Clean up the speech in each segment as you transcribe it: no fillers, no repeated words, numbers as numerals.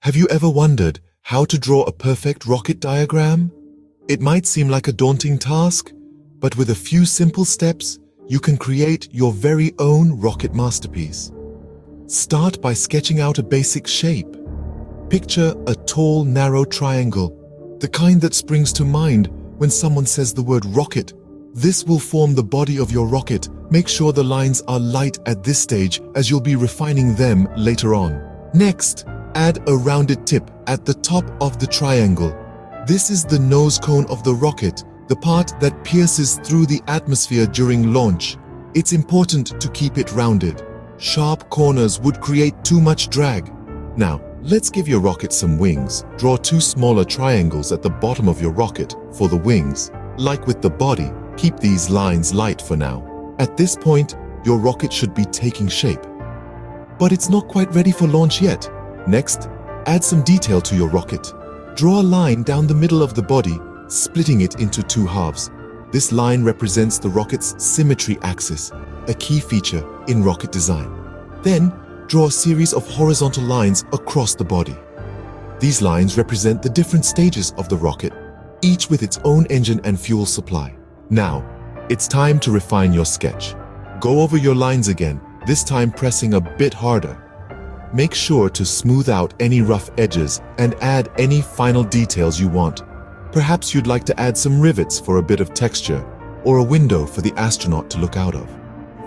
Have you ever wondered how to draw a perfect rocket diagram? It might seem like a daunting task, but with a few simple steps, you can create your very own rocket masterpiece. Start by sketching out a basic shape. Picture a tall, narrow triangle, the kind that springs to mind when someone says the word rocket. This will form the body of your rocket. Make sure the lines are light at this stage, as you'll be refining them later on. Next, add a rounded tip at the top of the triangle. This is the nose cone of the rocket, the part that pierces through the atmosphere during launch. It's important to keep it rounded. Sharp corners would create too much drag. Now, let's give your rocket some wings. Draw two smaller triangles at the bottom of your rocket for the wings. Like with the body, keep these lines light for now. At this point, your rocket should be taking shape. But it's not quite ready for launch yet. Next, add some detail to your rocket. Draw a line down the middle of the body, splitting it into two halves. This line represents the rocket's symmetry axis, a key feature in rocket design. Then, draw a series of horizontal lines across the body. These lines represent the different stages of the rocket, each with its own engine and fuel supply. Now, it's time to refine your sketch. Go over your lines again, this time pressing a bit harder. Make sure to smooth out any rough edges and add any final details you want. Perhaps you'd like to add some rivets for a bit of texture, or a window for the astronaut to look out of.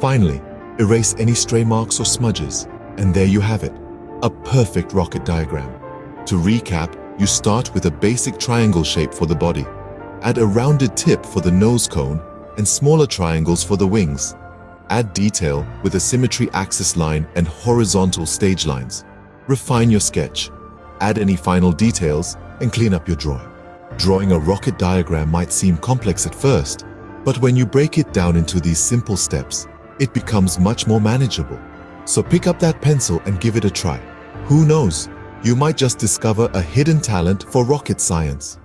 Finally, erase any stray marks or smudges, and there you have it, a perfect rocket diagram. To recap, you start with a basic triangle shape for the body. Add a rounded tip for the nose cone and smaller triangles for the wings. Add detail with a symmetry axis line and horizontal stage lines. Refine your sketch. Add any final details and clean up your drawing. Drawing a rocket diagram might seem complex at first, but when you break it down into these simple steps, it becomes much more manageable. So pick up that pencil and give it a try. Who knows, you might just discover a hidden talent for rocket science.